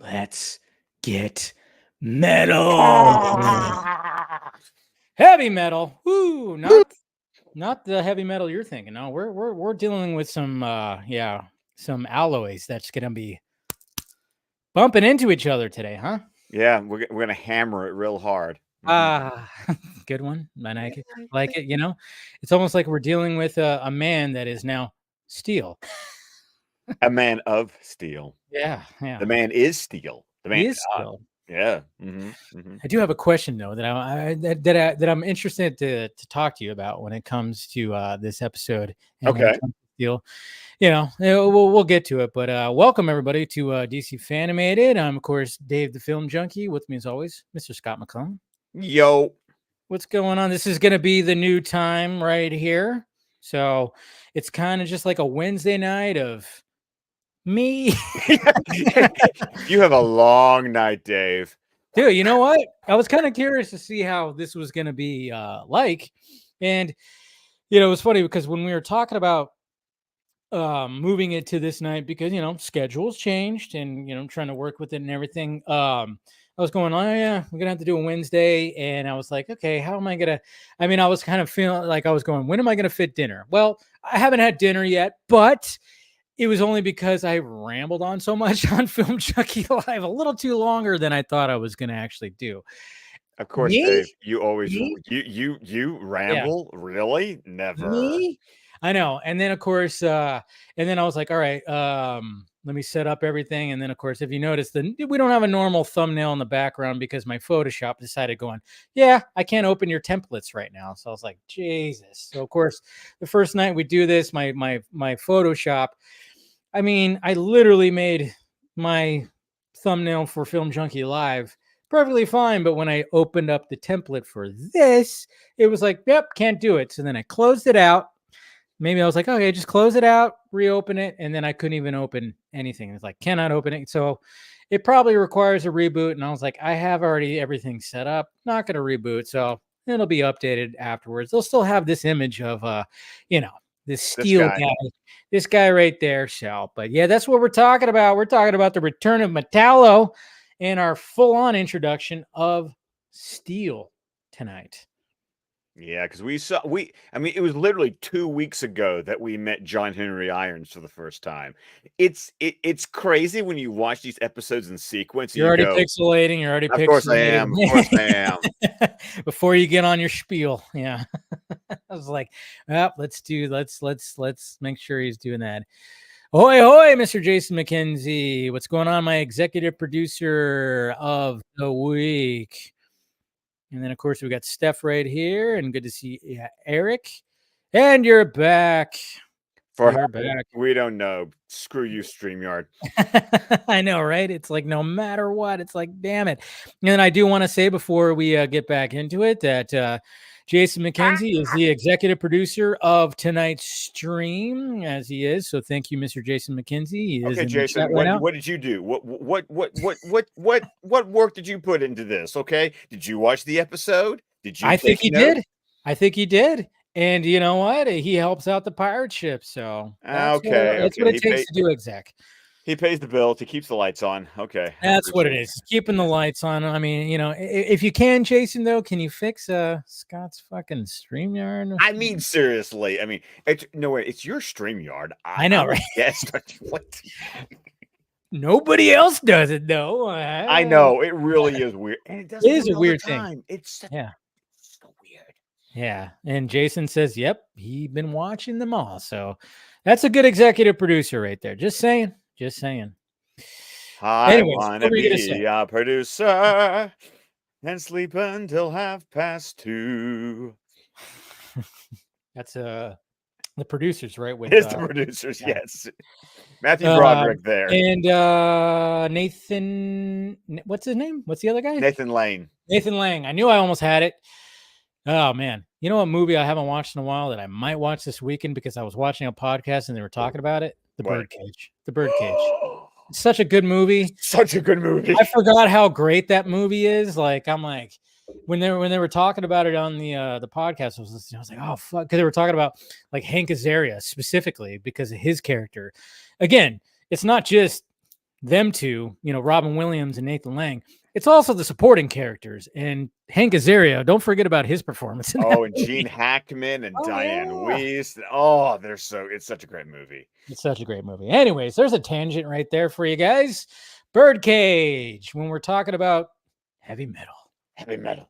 Let's get metal. Heavy metal. Woo, not the heavy metal you're thinking. No, we're dealing with some some alloys that's gonna be bumping into each other today, huh? Yeah, we're gonna hammer it real hard. Ah, good one. I like it. It's almost like we're dealing with a man that is now steel. A man of steel. Yeah, The yeah. man is steel. The man, He is steel. yeah. I do have a question though that I'm interested to talk to you about when it comes to this episode and when it Okay. comes to steel. We'll get to it, but welcome everybody to DC Fan-imated. I'm of course Dave the Film Junkie. With me as always, Mr. Scott McClellan. Yo. What's going on? This is going to be the new time right here, so it's kind of just like a Wednesday night of me. You have a long night, Dave. Dude, you know what? I was kind of curious to see how this was going to be like, and it was funny because when we were talking about moving it to this night because schedules changed and trying to work with it and everything. I was going, oh yeah, we're gonna have to do a Wednesday, and I was like, okay, how am I gonna? I mean, I was kind of feeling like I was going, when am I gonna fit dinner? Well, I haven't had dinner yet, but it was only because I rambled on so much on Film Junkie Live, a little too longer than I thought I was gonna actually do. Of course, Me, Dave. You always me, you yeah. ramble. Really? Never. Me? I know. And then of course, and then I was like, all right, let me set up everything. And then of course, if you notice, we don't have a normal thumbnail in the background because my Photoshop decided going, yeah, I can't open your templates right now. So I was like, Jesus. So of course, the first night we do this, my Photoshop, I mean, I literally made my thumbnail for Film Junkie Live perfectly fine. But when I opened up the template for this, it was like, yep, can't do it. So then I closed it out. Maybe I was like, okay, just close it out, reopen it. And then I couldn't even open anything. It's like, cannot open it. So it probably requires a reboot. And I was like, I have already everything set up, not going to reboot. So it'll be updated afterwards. They'll still have this image of, you know, this This steel guy. guy, this guy right there. So, but yeah, that's what we're talking about. We're talking about the return of Metallo and our full on introduction of steel tonight. Yeah, because I mean, it was literally 2 weeks ago that we met John Henry Irons for the first time. It's crazy when you watch these episodes in sequence and You're you already go, pixelating. You're already of course I pixelating. am. Of course I am. Before you get on your spiel, yeah. I was like, well, let's make sure he's doing that. Ahoy, hoy, Mr. Jason McKenzie. What's going on, my executive producer of the week? And then, of course, we got Steph right here, and good to see Eric. And you're back. You're back. We don't know. Screw you, StreamYard. I know, right? It's like no matter what, it's like, damn it. And then I do want to say before we get back into it that Jason McKenzie is the executive producer of tonight's stream, as he is. So thank you, Mr. Jason McKenzie. He is Okay, in the Jason, chat right now. what did you do? What work did you put into this? Okay, did you watch the episode? Did you? I think he did. I think he did. And you know what? He helps out the pirate ship. So that's what it takes to do exec. He pays the bills. He keeps the lights on. Okay. That's what it is. Keeping the lights on. I mean, if you can, Jason, though, can you fix Scott's fucking StreamYard? I mean, seriously. I mean, it's your StreamYard. I know, right? Yes. What? Nobody else does it though. I know it really is weird, and it doesn't. It is a weird thing. It's so weird. Yeah, and Jason says, "Yep, he's been watching them all." So that's a good executive producer right there. Just saying. Just saying. I want to be a producer and sleep until 2:30. That's the producers, right? It's the producers, yeah. Yes. Matthew Broderick there. And Nathan, what's his name? What's the other guy? Nathan Lane. Nathan Lang. I knew I almost had it. Oh, man. You know what movie I haven't watched in a while that I might watch this weekend because I was watching a podcast and they were talking about it? The Birdcage. The Birdcage. It's such a good movie. Such a good movie. I forgot how great that movie is. Like, I'm like, when they were talking about it on the podcast, I was listening. I was like, oh fuck, because they were talking about like Hank Azaria specifically because of his character. Again, it's not just them two, Robin Williams and Nathan Lang, it's also the supporting characters and Hank Azaria. Don't forget about his performance in that Oh, and Gene movie. Hackman and Oh Diane yeah, Weiss. Oh, it's such a great movie. it's such a great movie. Anyways, there's a tangent right there for you guys. Birdcage. When we're talking about heavy metal. Heavy metal,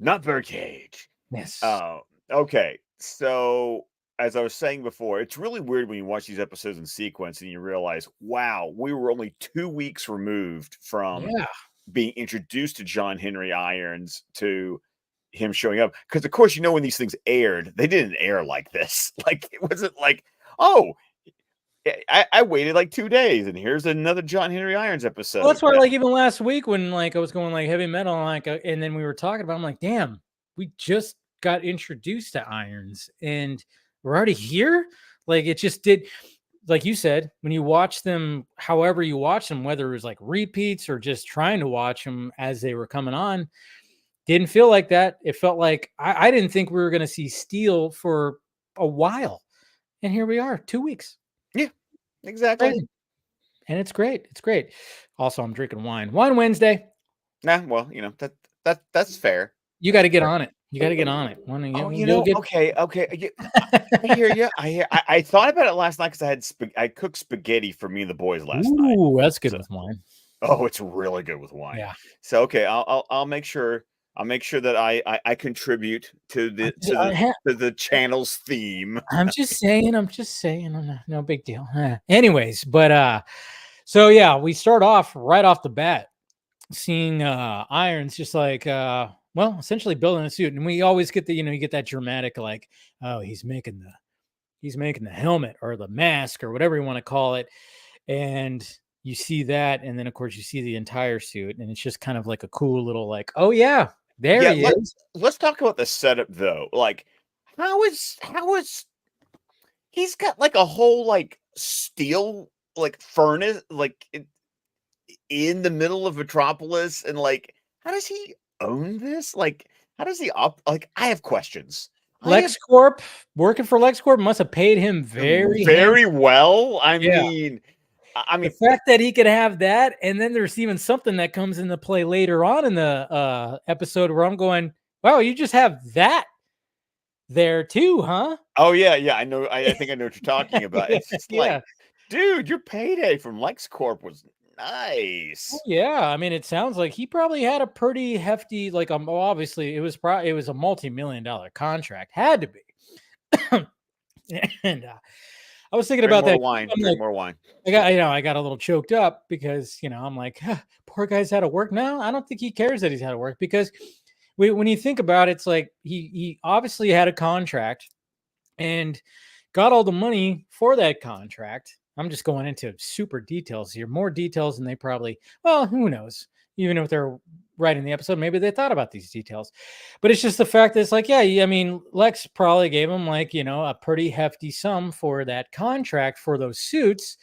not Birdcage. Yes. Oh, okay. So, as I was saying before, it's really weird when you watch these episodes in sequence and you realize, wow, we were only 2 weeks removed from Yeah. being introduced to John Henry Irons to him showing up. Because, of course, when these things aired, they didn't air like this. Like, it wasn't like, oh, I waited like 2 days and here's another John Henry Irons Well, episode. that's why, like, even last week when like I was going like heavy metal, and then we were talking about, I'm like, damn, we just got introduced to Irons, and we're already here. Like, it just did, like you said, when you watch them, however you watch them, whether it was like repeats or just trying to watch them as they were coming on, didn't feel like that. It felt like I didn't think we were going to see Steel for a while, and here we are, 2 weeks. Yeah, exactly. Crazy. And it's great. It's great. Also, I'm drinking wine. Wine Wednesday. Nah, well, that's fair. You got to That's get fair. on it. You got to get on it. Oh, You'll get. okay, okay. I hear you. I thought about it last night because I cooked spaghetti for me and the boys last night. Ooh, that's good So, with wine. oh, it's really good with wine. Yeah. So okay, I'll make sure that I contribute to I'm the just, I ha- channel's theme. I'm just saying. I'm just saying. No big deal. Anyways, but so yeah, we start off right off the bat seeing Irons just like well, essentially building a suit, and we always get the you get that dramatic like, oh, he's making the helmet or the mask or whatever you want to call it, and you see that, and then of course you see the entire suit, and it's just kind of like a cool little like, oh yeah, there Yeah, he is. let's talk about the setup though. Like, how is he's got like a whole like steel like furnace like in the middle of Metropolis, and like, how does he own this? Like, how does he like? I have questions. I have LexCorp, working for LexCorp must have paid him very handsome. very well. I Yeah. mean, I The mean, fact that he could have that, and then there's even something that comes into play later on in the episode where I'm going, wow, you just have that there too, huh? oh yeah, yeah. I know. I think I know what you're talking about. It's just Yeah. like, dude, your payday from LexCorp was Oh, nice. yeah. I mean, it sounds like he probably had a pretty hefty, like, well, obviously it was a multi-million-dollar contract, had to be. And I was thinking Drink about more that. wine. I'm Drink like, more wine. I got a little choked up because I'm like, huh, poor guy's out of work now. I don't think he cares that he's out of work because when you think about it, it's like he obviously had a contract and got all the money for that contract. I'm just going into super details here, more details than they probably, well, who knows? Even if they're writing the episode, maybe they thought about these details. But it's just the fact that it's like, yeah, I mean, Lex probably gave him like, a pretty hefty sum for that contract for those suits.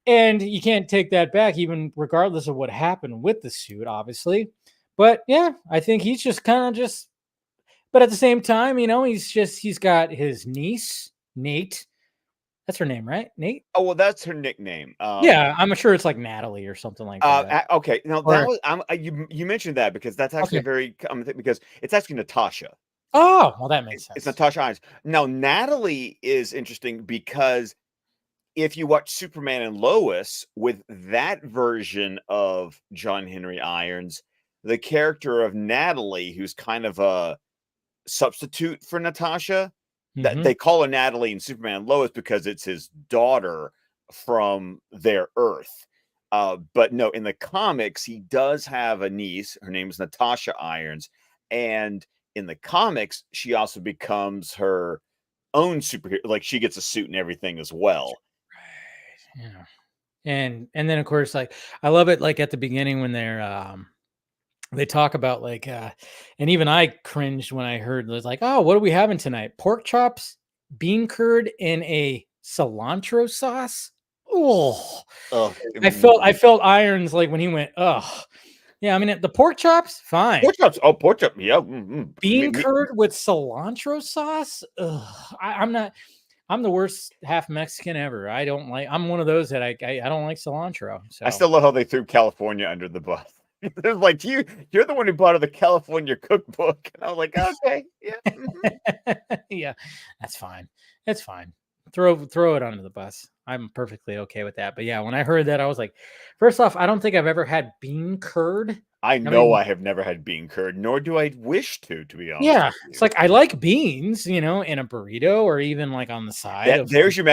And you can't take that back, even regardless of what happened with the suit, obviously. But yeah, I think he's just kind of just, but at the same time, he's got his niece, Nate. That's her name, right? Nate? Oh well, that's her nickname. Yeah, I'm sure it's like Natalie or something like that. Okay. Now that Or was you mentioned that because that's actually a okay. very common thing because it's actually Natasha. Oh, well, that makes It's sense. Natasha Irons. Now Natalie is interesting because if you watch Superman and Lois with that version of John Henry Irons, the character of Natalie, who's kind of a substitute for Natasha, that Hmm. they call her Natalie in Superman and Lois because it's his daughter from their Earth. But no, in the comics, he does have a niece. Her name is Natasha Irons, and in the comics, she also becomes her own superhero. Like she gets a suit and everything as well. Right. Yeah. And then of course, like I love it like at the beginning when they talk about like and even I cringed when I heard it was like, oh, what are we having tonight? Pork chops, bean curd, and a cilantro sauce. Oh, Oh, I felt Irons like when he went, oh, yeah. I mean, the pork chops, fine. pork chops. Oh, pork chop. Yeah. Bean curd with cilantro sauce. Ugh, I'm not. I'm the worst half Mexican ever. I'm one of those that I don't like cilantro. I So still love how they threw California under the bus. They're like, you're the one who bought her the California cookbook. And I was like, okay, yeah. yeah, that's fine. That's fine. Throw it under the bus. I'm perfectly okay with that. But yeah, when I heard that, I was like, first off, I don't think I've ever had bean curd. I I know mean, I have never had bean curd, nor do I wish to be honest yeah, with it's you. like I like beans, in a burrito or even like on the side That of there's your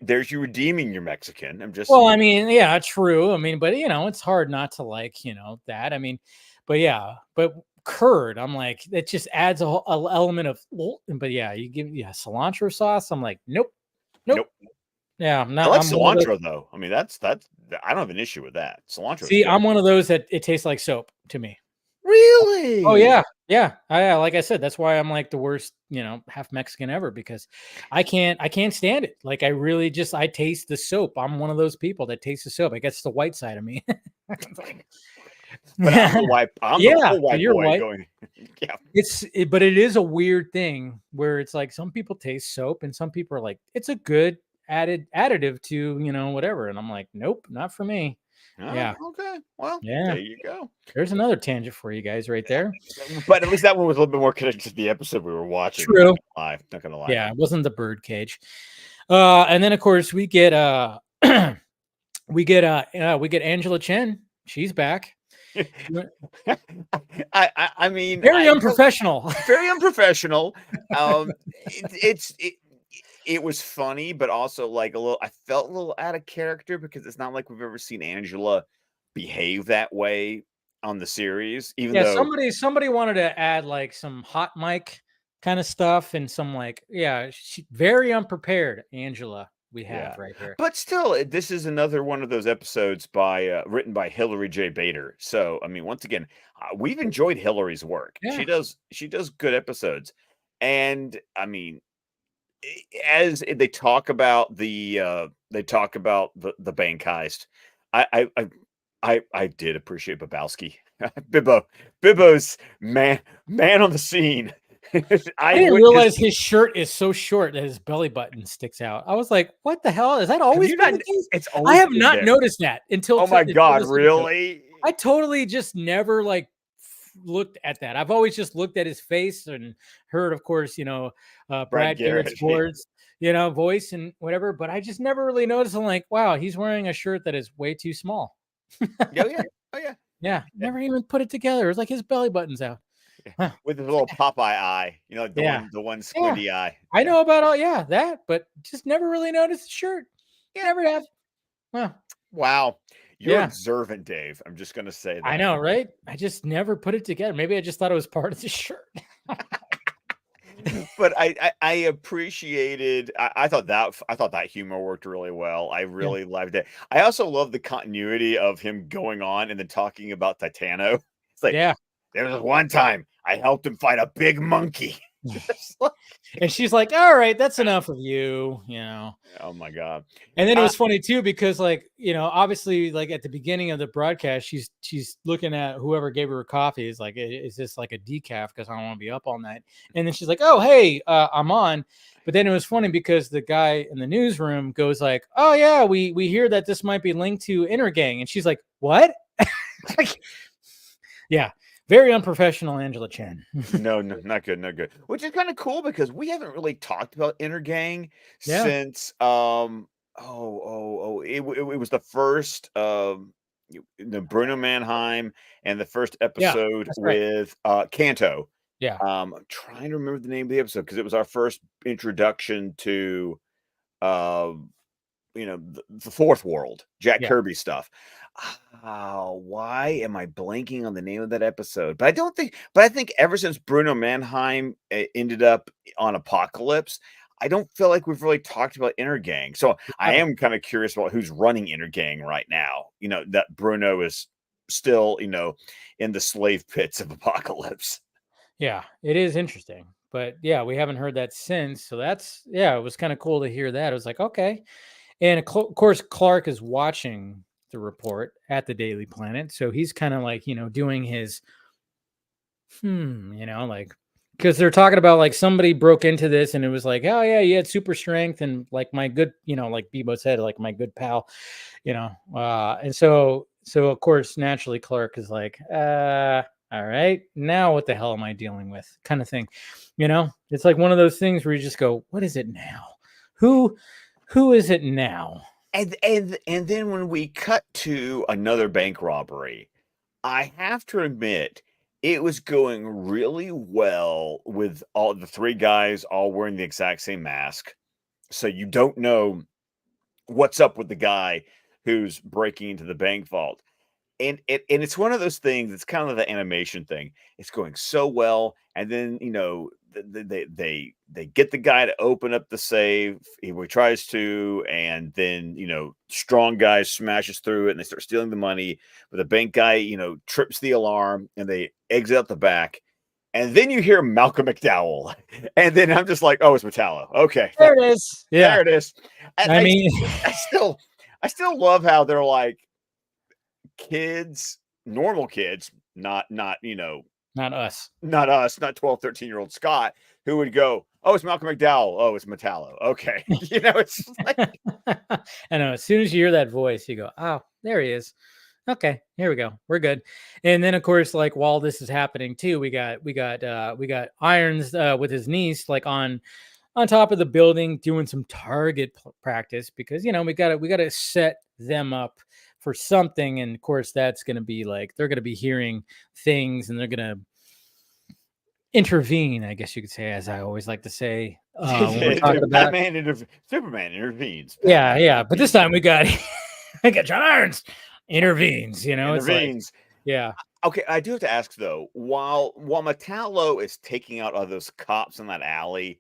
there's you redeeming your Mexican. I'm just well, I mean, yeah, true. I mean, but it's hard not to like, that. I mean, but yeah, but curd, I'm like, it just adds a element of, but yeah, cilantro sauce. I'm like, nope, nope. nope. Yeah, I like I'm one of those. cilantro though. I mean, that's I don't have an issue with that. Cilantro is See, good. I'm one of those that it tastes like soap to me. Oh Really? yeah, yeah. Like I said, that's why I'm like the worst, half Mexican ever because I can't stand it. Like I taste the soap. I'm one of those people that tastes the soap. I guess the white side of me. But I'm the white. I'm the Yeah, full white you're boy white. going. Yeah. But it is a weird thing where it's like some people taste soap and some people are like, it's a good additive to, whatever. And I'm like, nope, not for me. Oh, Yeah. okay. Well, Yeah. there you go. There's another tangent for you guys right there. But at least that one was a little bit more connected to the episode we were watching. True. Not gonna lie. Yeah, it wasn't the bird cage. And then of course we get we get Angela Chen. She's back. I mean, Very unprofessional. very unprofessional. It was funny, but also like a little. I felt a little out of character because it's not like we've ever seen Angela behave that way on the series. Even Yeah, though, somebody wanted to add like some hot mic kind of stuff and some like very unprepared Angela we yeah, have right here. but still, this is another one of those episodes written by Hilary J. Bader. So I mean, once again, we've enjoyed Hilary's work. Yeah. She does good episodes, and I mean, as they talk about the bank heist, I did appreciate Babowski. Bibbo's man on the scene. I I didn't witnessed. realize his shirt is so short that his belly button sticks out. I was like, "What the hell? Has that Have always you been not? the case?" It's I always have been not there. noticed that Oh my until god, this episode. really? I totally just never like looked at that. I've always just looked at his face and heard, of course, Brad Brad Garrett's Garrett. Yeah. voice and whatever. But I just never really noticed. I'm like, wow, he's wearing a shirt that is way too small. Oh yeah. Oh yeah. Yeah, never even put it together. It's like his belly button's out. Yeah. Huh. With his little Popeye eye, like Yeah, the one yeah. squinty eye. I Yeah. know about that, but just never really noticed the shirt. Yeah. Never have. Well, Wow. You're yeah, observant, Dave. I'm just gonna say I that. know, right? I just never put it together. Maybe I just thought it was part of the shirt. But I appreciated. I thought that humor worked really well. I Yeah. really loved it. I also love the continuity of him going on and then talking about Titano. It's like Yeah. there was one time I helped him fight a big monkey. It's like, And she's like, "All right, that's enough of you," oh my god. And then it Uh, was funny too because, like, obviously, like at the beginning of the broadcast, she's looking at whoever gave her coffee. Is like, is this like a decaf? Because I don't want to be up all night. And then she's like, "Oh, hey, I'm on." But then it was funny because the guy in the newsroom goes like, "Oh yeah, we hear that this might be linked to Intergang," and she's like, "What?" Like, yeah, very unprofessional, Angela Chen. no, not good, not good. Which is kind of cool because we haven't really talked about Intergang Yeah, since it was the first the Bruno Mannheim and the first yeah, episode that's right. with Kanto. Yeah, I'm trying to remember the name of the episode because it was our first introduction to uh the fourth world, Jack yeah. Kirby stuff. Why am I blanking on the name of that episode? But I think ever since Bruno Mannheim ended up on Apocalypse, I don't feel like we've really talked about Intergang. So I am kind of curious about who's running Intergang right now. That Bruno is still, in the slave pits of Apocalypse. Yeah, it is interesting. But yeah, we haven't heard that since. So it was kind of cool to hear that. It was like, okay. And of course, Clark is watching the report at the Daily Planet. So he's kind of like, doing his, like because they're talking about like somebody broke into this and it was like, oh yeah, you had super strength and like my good, like Bebo said, like my good pal, and so of course naturally Clark is like, all right, now what the hell am I dealing with, kind of thing. It's like one of those things where you just go, what is it now? Who who is it now? And then when we cut to another bank robbery, I have to admit, it was going really well with all the three guys all wearing the exact same mask. So you don't know what's up with the guy who's breaking into the bank vault. And it's one of those things. It's kind of the animation thing. It's going so well, and then they get the guy to open up the safe. He tries to, and then strong guy smashes through it, and they start stealing the money. But the bank guy trips the alarm, and they exit out the back. And then you hear Malcolm McDowell, and then I'm just like, oh, it's Metallo. Okay, There it is. Yeah. there it is. And I mean, I still love how they're like kids, normal kids, not us. not us, not 12, 13-year-old Scott, who would go, oh, it's Malcolm McDowell. Oh, it's Metallo. Okay. It's like, I know. As soon as you hear that voice, you go, "Oh, there he is." Okay, here we go. We're good. And then, of course, like while this is happening too, we got Irons with his niece, like on top of the building, doing some target practice because we gotta set them up for something. And of course, that's gonna be like they're gonna be hearing things, and they're gonna intervene, I guess you could say, as I always like to say, when we're talking about. Superman intervenes. Yeah, Batman yeah, but this intervenes. time we got we got John Irons intervenes. It's like, Intervenes. yeah. Okay, I do have to ask though, while Metallo is taking out all those cops in that alley,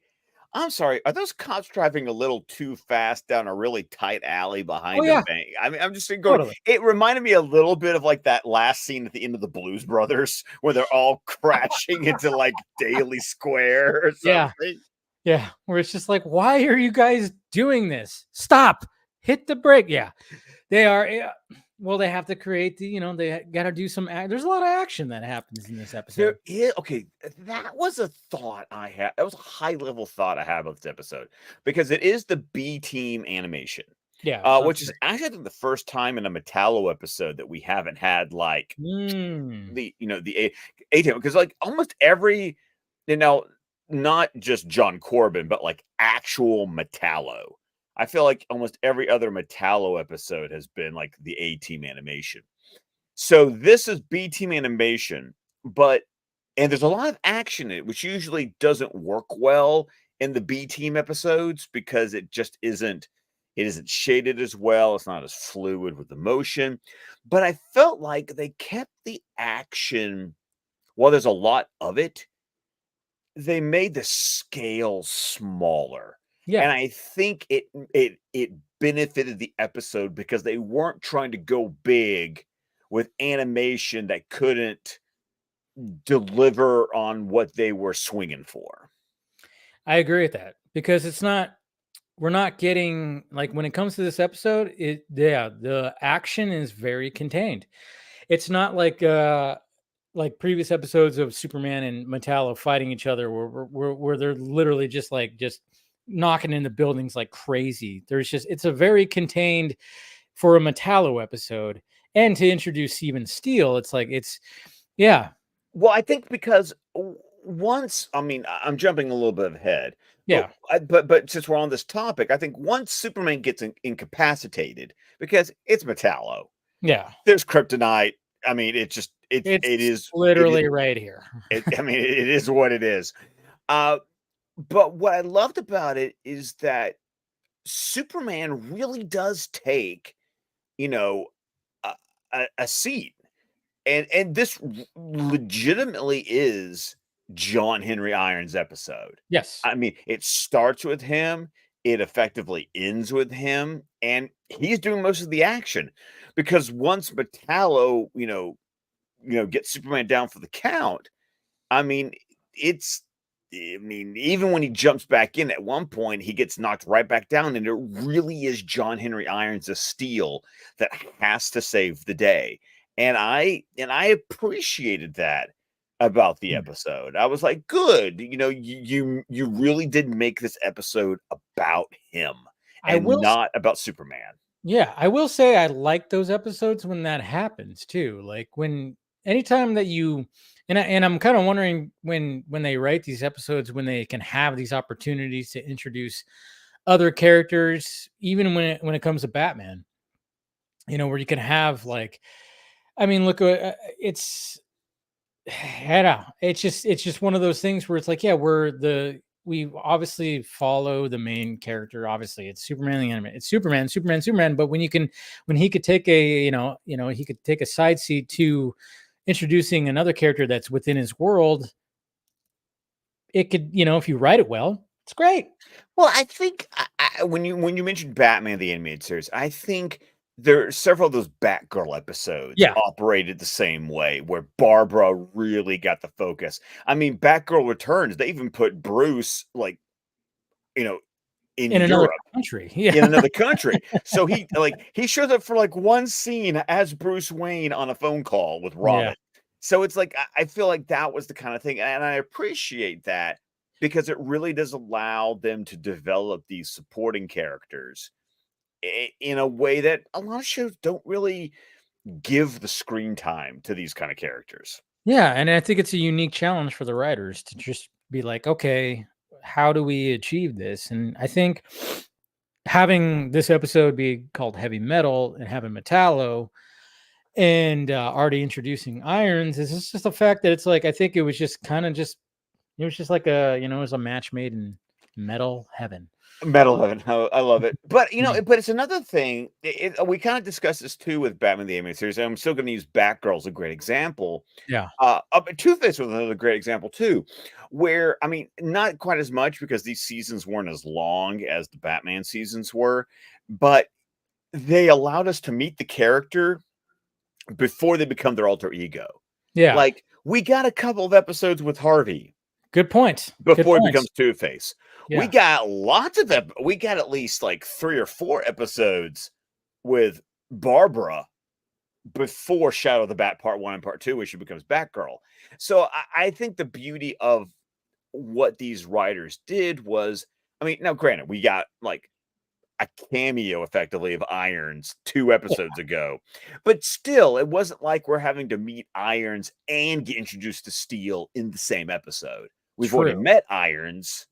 I'm sorry, are those cops driving a little too fast down a really tight alley Oh behind a yeah, bank? I mean, I'm just going. totally. It reminded me a little bit of like that last scene at the end of the Blues Brothers, where they're all crashing into like Daily Square or Yeah, something. yeah. Where it's just like, why are you guys doing this? Stop! Hit the brake. Yeah, they are. Yeah. Well, they have to create they got to do some. There's a lot of action that happens in this episode. Okay, that was a thought I had. That was a high level thought I had about this episode because it is the B team animation, Yeah, so which is actually I think the first time in a Metallo episode that we haven't had like mm, the A team, because like almost every you know not just John Corbin but like actual Metallo. I feel like almost every other Metallo episode has been like the A team animation. So this is B team animation, but and there's a lot of action in it, which usually doesn't work well in the B team episodes because it isn't shaded as well. It's not as fluid with the motion. But I felt like they kept the action while there's a lot of it, they made the scale smaller. yeah. And I think it benefited the episode because they weren't trying to go big with animation that couldn't deliver on what they were swinging for. I agree with that because it's not. We're not getting like when it comes to this episode. The action is very contained. It's not like previous episodes of Superman and Metallo fighting each other where they're literally just knocking into buildings like crazy. It's a very contained for a Metallo episode. And to introduce Steven Steele, it's like yeah, Well, I think because once, I mean, I'm jumping a little bit ahead, but yeah, but since we're on this topic, I think once Superman gets incapacitated, because it's Metallo, yeah. there's kryptonite. I mean, it just it It's is literally right here. I mean, it is what it is. Uh, but what I loved about it is that Superman really does take, you know, a seat, and this legitimately is John Henry Irons' episode. Yes. I mean, it starts with him, it effectively ends with him, and he's doing most of the action because once Metallo, gets Superman down for the count, I mean, it's even when he jumps back in at one point, he gets knocked right back down, and it really is John Henry Irons of Steel that has to save the day. And I appreciated that about the Mm. episode. I was like, good. You really did make this episode about him I and will not about Superman. Yeah, I will say I like those episodes when that happens too. Like when anytime that you and I'm kind of wondering when they write these episodes when they can have these opportunities to introduce other characters, even when it comes to Batman, where you can have like, I mean, look, it's I don't know. It's just one of those things where it's like, yeah, we obviously follow the main character. Obviously, it's Superman the anime. It's Superman, Superman, Superman. But when he could take he could take a side seat to introducing another character that's within his world. It could, if you write it well, it's great. Well, I think when you mentioned Batman the animated series, I think there are several of those Batgirl episodes Yeah, operated the same way, where Barbara really got the focus. I mean, Batgirl Returns, they even put Bruce like you know in in another Europe. country. In Yeah, another country. So he shows up for like one scene as Bruce Wayne on a phone call with yeah, Robin. So it's like I feel like that was the kind of thing, and I appreciate that because it really does allow them to develop these supporting characters in a way that a lot of shows don't really give the screen time to these kind of characters. yeah. And I think it's a unique challenge for the writers to just be like, okay, how do we achieve this? And I think having this episode be called Heavy Metal and having Metallo and already introducing irons is just the fact that it's like I think it was just kind of just it was just like it was a match made in metal heaven. Metal Heaven, I love it. But Yeah, but it's another thing. We kind of discussed this too with Batman the Animated Series. And I'm still going to use Batgirl as a great example. yeah, Two-Face was another great example too, where I mean, not quite as much because these seasons weren't as long as the Batman seasons were, but they allowed us to meet the character before they become their alter ego. yeah. Like we got a couple of episodes with Harvey Good points. Good before he becomes points. Two-Face. We Yeah, got lots of we got at least like 3 or 4 episodes with Barbara before Shadow of the Bat Part 1 and Part 2, where she becomes Batgirl. So I think the beauty of what these writers did was, I mean, now granted, we got like a cameo effectively of Irons 2 yeah. episodes ago, but still, it wasn't like we're having to meet Irons and get introduced to Steel in the same episode. We've already True. met Irons,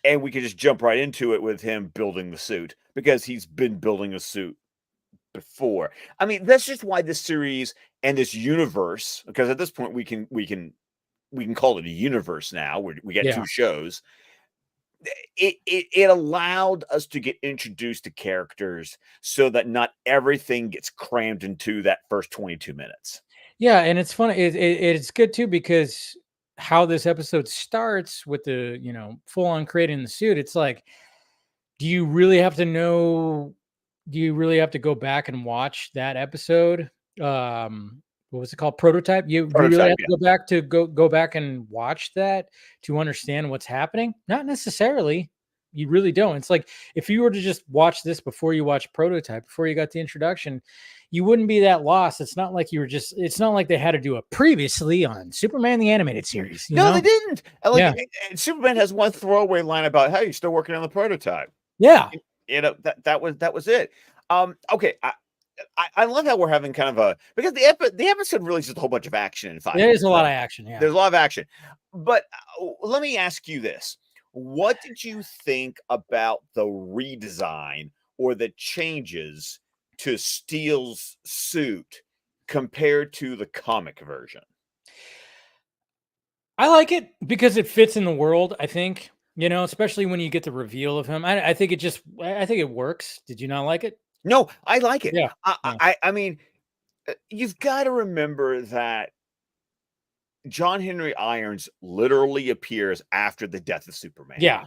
and we could just jump right into it with him building the suit because he's been building a suit before. I mean, that's just why this series and this universe, because at this point we can call it a universe now. We got Yeah. 2 shows. It allowed us to get introduced to characters so that not everything gets crammed into that first 22 minutes. Yeah, and it's funny. It's good too because how this episode starts with the full on creating the suit. It's like, do you really have to know? Do you really have to go back and watch that episode? What was it called? Prototype. You really Prototype, have yeah. to go back to go back and watch that to understand what's happening. Not necessarily. You really don't. It's like if you were to just watch this before you watch Prototype, before you got the introduction, you wouldn't be that lost. It's not like you were just. It's not like they had to do it previously on Superman the animated series. No, they didn't. Yeah, Superman has one throwaway line about, "Hey, you still working on the prototype?" yeah. That was it. Okay, I love how we're having kind of a because the episode really is just a whole bunch of action in 5 There is minutes. a lot Right? of action. Yeah. There's a lot of action, but let me ask you this: what did you think about the redesign or the changes to Steele's suit compared to the comic version? I like it because it fits in the world, I think, especially when you get the reveal of him. I think I think it works. Did you not like it? No, I like it. Yeah. Yeah. I mean, you've got to remember that John Henry Irons literally appears after the death of Superman. Yeah.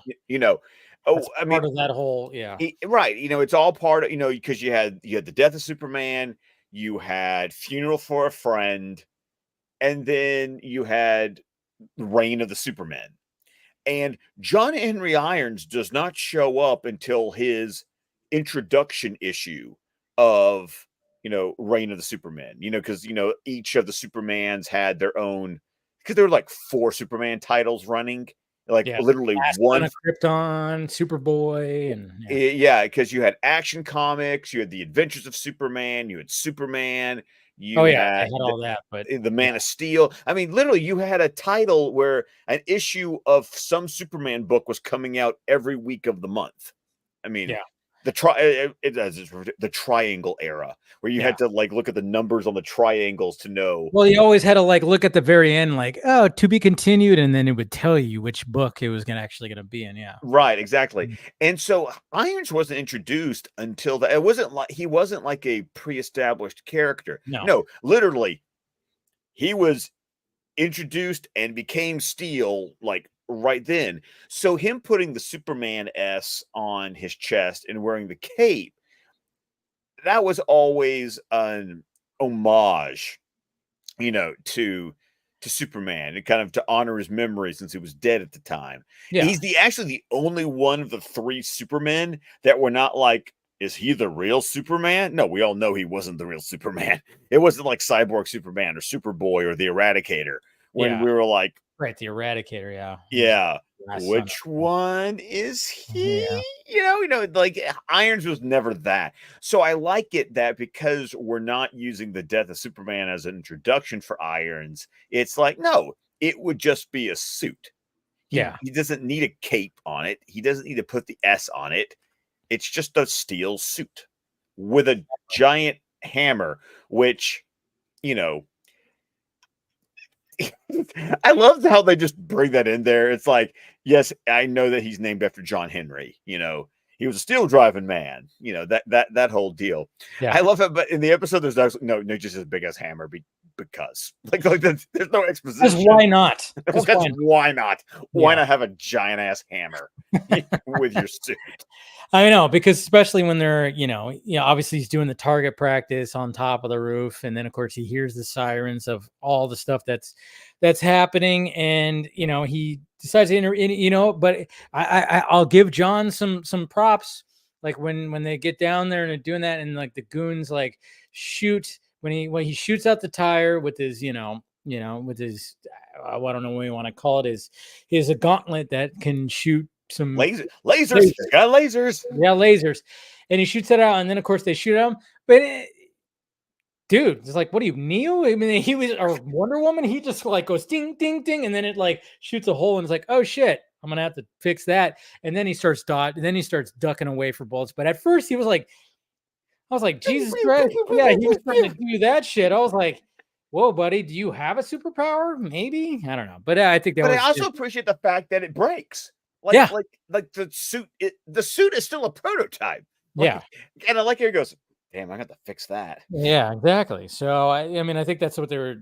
Oh, That's I mean, part of that whole, yeah. right. It's all part of, because you had the death of Superman, you had Funeral for a Friend, and then you had Reign of the Supermen. And John Henry Irons does not show up until his introduction issue of Reign of the Supermen, because each of the Supermans had their own, because there were like 4 Superman titles running, like Yeah. literally Son one. of Krypton, Superboy, and yeah. Yeah, because you had Action Comics, you had the Adventures of Superman, you had Superman, Oh you yeah, they had had all that, but the yeah, Man of Steel. I mean, literally, you had a title where an issue of some Superman book was coming out every week of the month. I mean, yeah, the triangle era, where you yeah. had to like look at the numbers on the triangles to know. Well, you always had to like look at the very end, like, oh, to be continued, and then it would tell you which book it was gonna be in. Yeah. Right, exactly. Mm. And so Irons wasn't introduced until that. It wasn't like he wasn't like a pre-established character. No. No, literally, he was introduced and became Steel like right then. So him putting the Superman S on his chest and wearing the cape, that was always an homage, to Superman, and kind of to honor his memory since he was dead at the time. Yeah. He's actually the only one of the 3 Supermen that were not like, is he the real Superman? No, we all know he wasn't the real Superman. It wasn't like Cyborg Superman or Superboy or the Eradicator when Yeah. we were like, Right. The Eradicator. Yeah. He was yeah, the last son which one is of. he? Yeah. Like Irons was never that. So I like it that because we're not using the death of Superman as an introduction for Irons, it's like, no, it would just be a suit. He Yeah. he doesn't need a cape on it. He doesn't need to put the S on it. It's just a steel suit with a giant hammer, which, you know, I love how they just bring that in there. It's like, yes, I know that he's named after John Henry. He was a steel driving man. That whole deal. Yeah. I love it, but in the episode, there's actually no, just as big as hammer because like there's no Because exposition. why not? Because Because why not? why not? Why Yeah. not have a giant ass hammer with your suit? I know, because especially when they're, obviously he's doing the target practice on top of the roof, and then of course he hears the sirens of all the stuff that's happening, and he decides to But I'll give John some props, like when they get down there and they're doing that, and like the goons like shoot when he shoots out the tire with his with his I don't know what you want to call it, his a gauntlet that can shoot some Lasers. lasers. He's got lasers. Yeah, lasers. And he shoots it out, and then of course they shoot him. But dude, it's like, what are you, Neo? I mean, he was or Wonder Woman. He just like goes ding, ding, ding, and then it like shoots a hole, and it's like, oh shit, I'm gonna have to fix that. And then he starts ducking away for bullets. But at first he was like, I was like, Jesus Christ, yeah, he was trying to do that shit. I was like, whoa, buddy, do you have a superpower? Maybe, I don't know, but I think that But I was also just, appreciate the fact that it breaks. Like yeah, like like the suit is still a prototype. yeah. Like, and I like how he goes, damn, I got to fix that. Yeah, exactly. So I mean, I think that's what they were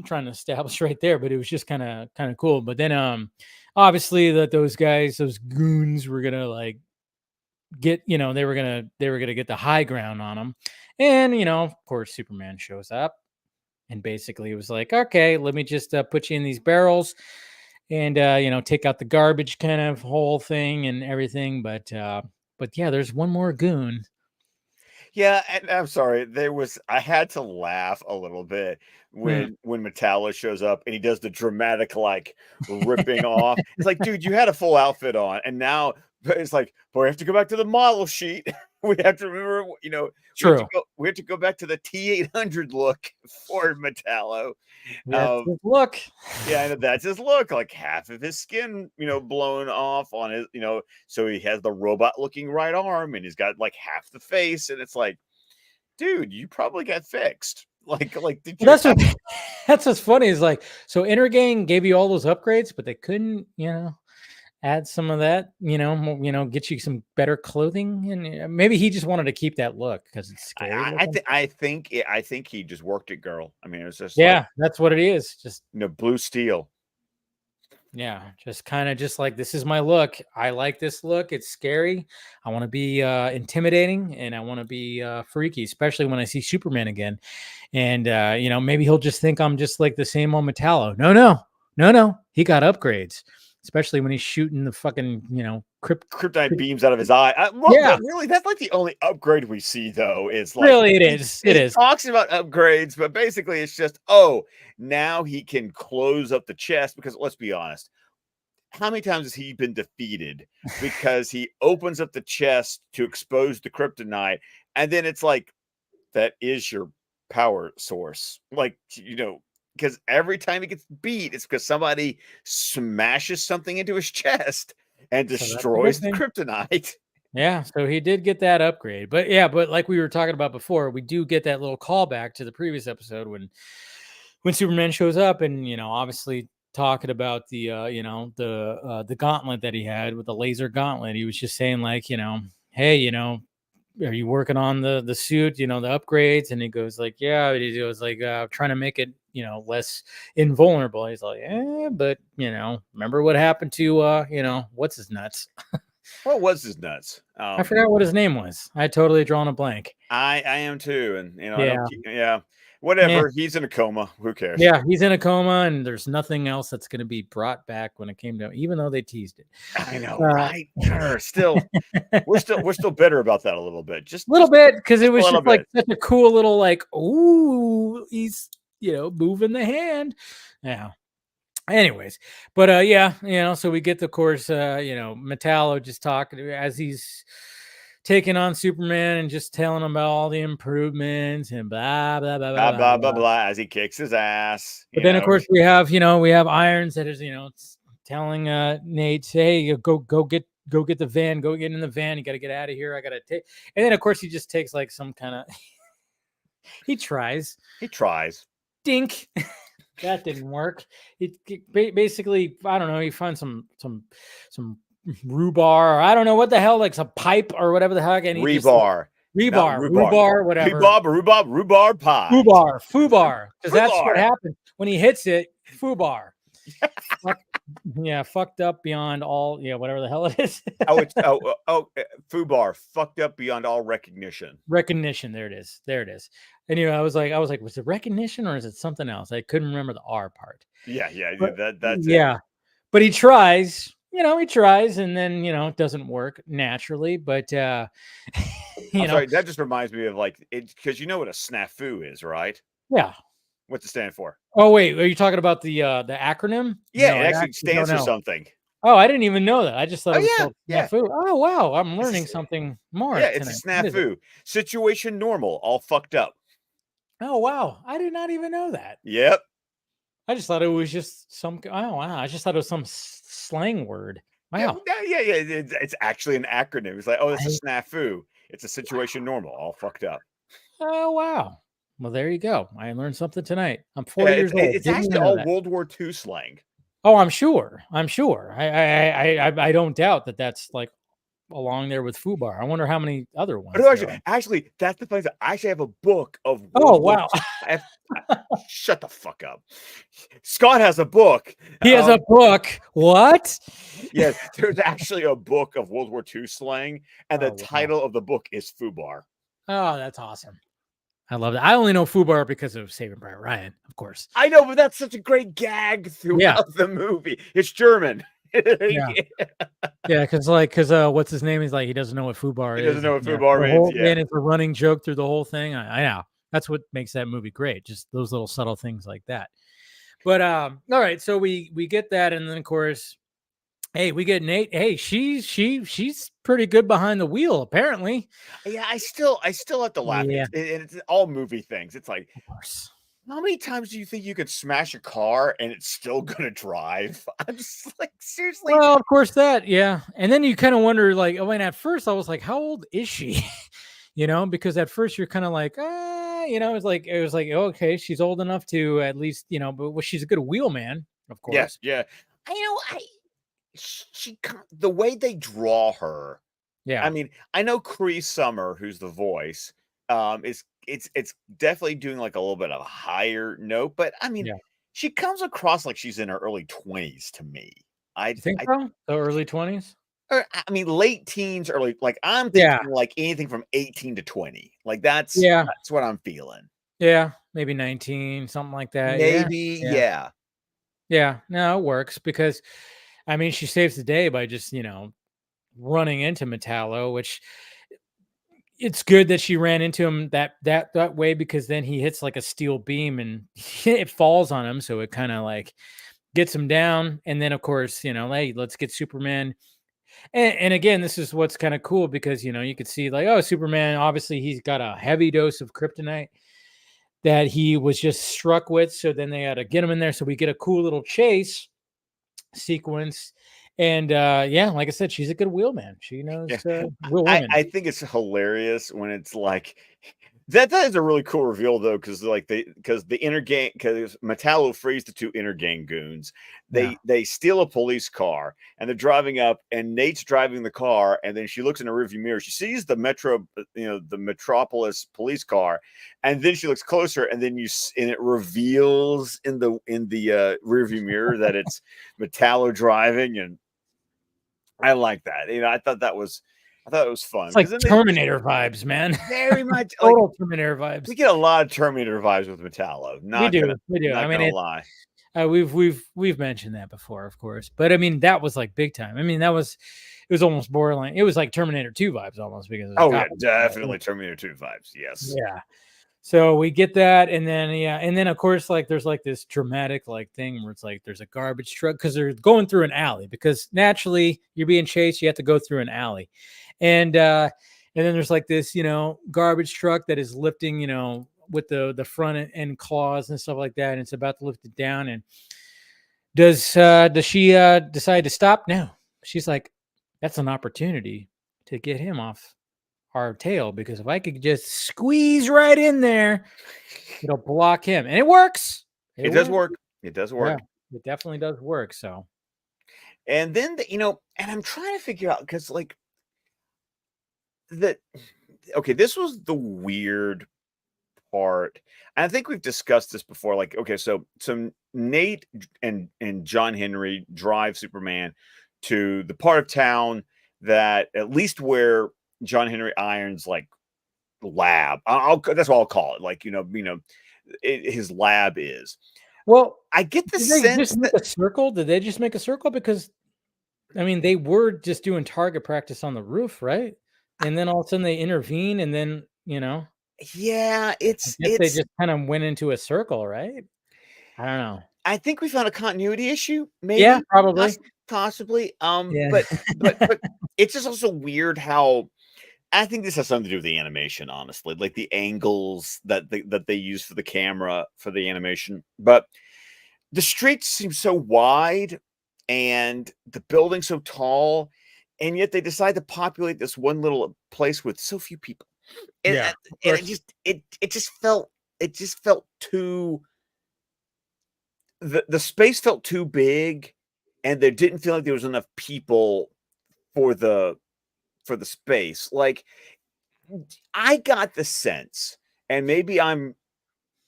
trying to establish right there, but it was just kind of cool. But then obviously that those guys, those goons were gonna like get, they were gonna get the high ground on them. And of course Superman shows up and basically it was like, okay, let me just put you in these barrels and take out the garbage kind of whole thing and everything. But yeah, there's one more goon. Yeah, and I'm sorry. I had to laugh a little bit Hmm. when Metallo shows up and he does the dramatic like ripping off. It's like, dude, you had a full outfit on, and now it's like, boy, we have to go back to the model sheet. We have to remember, True. we have to go back to the T800 look for Metallo. That's Um, his look. yeah, and that's his look, like half of his skin, blown off on his, so he has the robot looking right arm and he's got like half the face, and it's like, dude, you probably got fixed. Like did Well, you that's have what that's what's funny is like, so Intergang gave you all those upgrades, but they couldn't, add some of that, get you some better clothing, and maybe he just wanted to keep that look because it's scary looking. I think he just worked it, girl. I mean, it was just like, Yeah, that's what it is. Just blue steel. yeah, just kind of just like, this is my look. I like this look. It's scary. I want to be intimidating, and I want to be freaky, especially when I see Superman again. And maybe he'll just think I'm just like the same old Metallo. No, no, no, no. He got upgrades. especially when he's shooting the fucking, Kryptonite beams out of his eye. Well, Yeah, really, that's like the only upgrade we see, though. Is like really, it he, is. It he is. talks about upgrades, but basically, it's just, oh, now he can close up the chest. Because let's be honest, how many times has he been defeated because he opens up the chest to expose the kryptonite, and then it's like, that is your power source. Like, because every time he gets beat, it's because somebody smashes something into his chest and So that's a good destroys the thing. kryptonite. Yeah, so he did get that upgrade. But yeah, but like we were talking about before, we do get that little callback to the previous episode when Superman shows up and, obviously talking about the gauntlet that he had with the laser gauntlet. He was just saying like, hey, are you working on the suit, the upgrades? And he goes like, yeah. He goes like, trying to make it, less invulnerable. He's like, yeah, but remember what happened to what's his nuts? What was his nuts? I forgot what his name was. I had totally drawn a blank. I am too, and I don't. Yeah. Yeah, Yeah. whatever. He's in a coma. Who cares? Yeah, he's in a coma, and there's nothing else that's going to be brought back when it came to, even though they teased it. I know, right? Sure. Still, we're still bitter about that a little bit. Just Little bit, because it a was little just like bit. such a cool little like, ooh, he's moving the hand. Yeah. Anyways, but yeah, so we get the course, Metallo just talking as he's taking on Superman and just telling him about all the improvements and blah blah blah blah Blah blah blah blah blah. blah. As he kicks his ass, But then of course we have Irons that is, telling Nate, hey, go get the van, go get in the van, you gotta get out of here. I gotta take, and then of course he just takes like some kind of he tries. he tries. Dink. That didn't work. Basically, I don't know. He finds some rhubarb, or I don't know what the hell, like some pipe or whatever the heck, and he just like, Rebar, not rhubarb. rhubarb, whatever. Rhubarb pie. Foobar, because that's what Fubar. happened when he hits it. Foobar. Yeah, fucked up beyond all. Yeah, whatever the hell it is. Fubar, fucked up beyond all recognition. Recognition. There it is. There it is. And I was like, was it recognition or is it something else? I couldn't remember the R part. Yeah, But that's it. yeah, but he tries. He tries, and then it doesn't work naturally. But I'm sorry, that just reminds me of like it, because you know what a snafu is, right? yeah. What's it stand for? Oh wait, are you talking about the acronym? Yeah, No, it I actually actually don't stands for know. something. Oh, I didn't even know that. I just thought Oh it was yeah, called yeah. snafu. Oh wow, I'm It's learning a, something more yeah, it's a tonight. What is it? snafu. Situation normal, all fucked up. Oh wow, I did not even know that. Yep. I just thought it was just some. Oh wow, I just thought it was some slang word. Yeah, Wow. yeah. It's actually an acronym. It's like, oh, it's a I, snafu. It's a situation normal, all fucked up. oh wow. Well, there you go. I learned something tonight. I'm Yeah, 40 years old. it's Didn't actually even know all that. World War II slang. Oh, I'm sure. I'm sure. I don't doubt that that's like along there with Fubar. I wonder how many other ones No, there are. actually, that's the funny thing. I actually have a book of Oh, World War wow. II. Shut the fuck up. Scott has a book. He has a book. What? Yes, there's actually a book of World War II slang, and the Oh, wow. title of the book is Fubar. Oh, that's awesome. I love that. I only know Fubar because of Saving Private Ryan, of course. I know, but that's such a great gag Yeah. throughout the movie. It's German. Yeah. Yeah, because what's his name? He's like, he doesn't know what Fubar He is. doesn't know what Yeah, Fubar means. Yeah. and it's a running joke through the whole thing. I know. That's what makes that movie great. Just those little subtle things like that. But all right, so we get that, and then of course, hey, we get Nate. Hey, she's pretty good behind the wheel, apparently. Yeah, I still have to laugh. Yeah, It's all movie things. It's like, of course. how many times do you think you could smash a car and it's still gonna drive? I'm just like, seriously. Well, of course that, yeah. And then you kind of wonder, like, I mean, at first I was like, how old is she? Because at first you're kind of like, it was like, okay, she's old enough to at least, but she's a good wheelman, of Yes, course. yeah. The way they draw her. I Yeah, mean, I know Cree Summer, who's the voice, is it's definitely doing like a little bit of a higher note, but I mean, yeah. she comes across like she's in her early 20s to me. You think so? The early 20s? I mean, late teens, early, like I'm Yeah, thinking like anything from 18 to 20. Like yeah, that's what I'm feeling. yeah. Maybe 19, something like that. Yeah, Maybe, yeah. yeah. Yeah, no, it works because I mean, she saves the day by just, running into Metallo, which it's good that she ran into him that way, because then he hits like a steel beam and it falls on him, so it kind of like gets him down. And then of course, hey, let's get Superman. And again, this is what's kind of cool, because you could see like, oh, Superman, obviously he's got a heavy dose of kryptonite that he was just struck with. So then they had to get him in there. So we get a cool little chase sequence. And yeah, like I said, she's a good wheelman. She Yeah, knows wheel I women. I think it's hilarious when it's like that is a really cool reveal though, because the inner gang, because Metallo frees the two inner gang goons. Yeah. They steal a police car and they're driving up, and Nate's driving the car, and then she looks in a rearview mirror. She sees the the Metropolis police car, and then she looks closer, and then and it reveals in the rearview mirror that it's Metallo driving, and I like that. I thought it was fun It's like because then they Terminator vibes, man. very much like Total Terminator vibes. we get a lot of Terminator vibes with Metallo. We do. We do. I Not mean, gonna lie. we've mentioned that before, of course. But I mean, that was like big time. I mean, it was almost borderline. It was like Terminator 2 vibes almost, because of the Oh yeah, cop. definitely Terminator 2 vibes. Yes. Yeah. So we get that, and then yeah, and then of course, like there's like this dramatic like thing where it's like there's a garbage truck, because they're going through an alley, because naturally you're being chased, you have to go through an alley. And then there's like this, garbage truck that is lifting, with the front end claws and stuff like that, and it's about to lift it down. And does she decide to stop? No. She's like, that's an opportunity to get him off our tail, because if I could just squeeze right in there, it'll block him. And it works. It does work. It does Yeah, work. it definitely does work. So And then and I'm trying to figure out because like that okay, this was the weird part. And I think we've discussed this before. Like, okay, so Nate and John Henry drive Superman to the part of town that at least where John Henry Irons like lab. That's what I'll call it. Like, his lab is. well, I get the did they sense just make that a circle? Did they just make a circle? Because I mean, they were just doing target practice on the roof, right? And then all of a sudden they intervene, and then, yeah, I it's guess they it's just kind of went into a circle, right? I don't know. I think we found a continuity issue, Yeah, maybe, probably. possibly. Yeah. But it's just also weird how I think this has something to do with the animation, honestly, like the angles that they use for the camera for the animation. But the streets seem so wide and the building so tall, and yet they decide to populate this one little place with so few people. And Yeah, and of and course. it just felt too the space felt too big, and there didn't feel like there was enough people for the space. Like I got the sense, and maybe I'm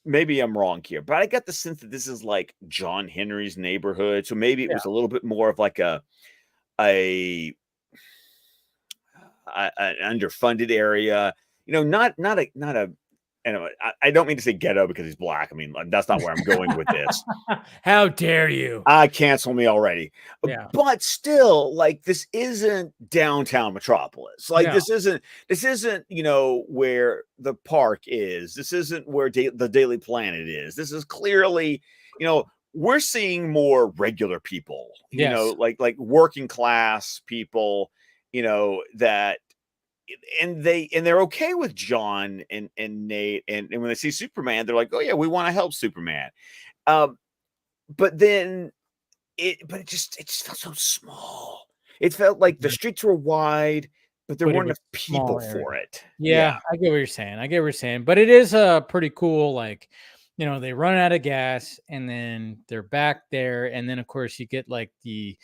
wrong here, but I got the sense that this is like John Henry's neighborhood. So maybe it Yeah. was a little bit more of like a, an underfunded area, not a. Anyway, I don't mean to say ghetto because he's black. I mean that's not where I'm going with this. How dare you? Cancel me already. Yeah. But still, like this isn't downtown Metropolis. Like No. this isn't, where the park is. This isn't where the Daily Planet is. This is clearly, we're seeing more regular people, Yes. like working class people, that they're okay with John and Nate, and when they see Superman, they're like, oh yeah, we want to help Superman. Um, but then it just felt so small. It felt like the Mhm. streets were wide, but there But it weren't was enough a people small area. for it. Yeah. Yeah, I get what you're saying. I get what you're saying. But it is pretty cool. Like, they run out of gas, and then they're back there. And then of course you get like the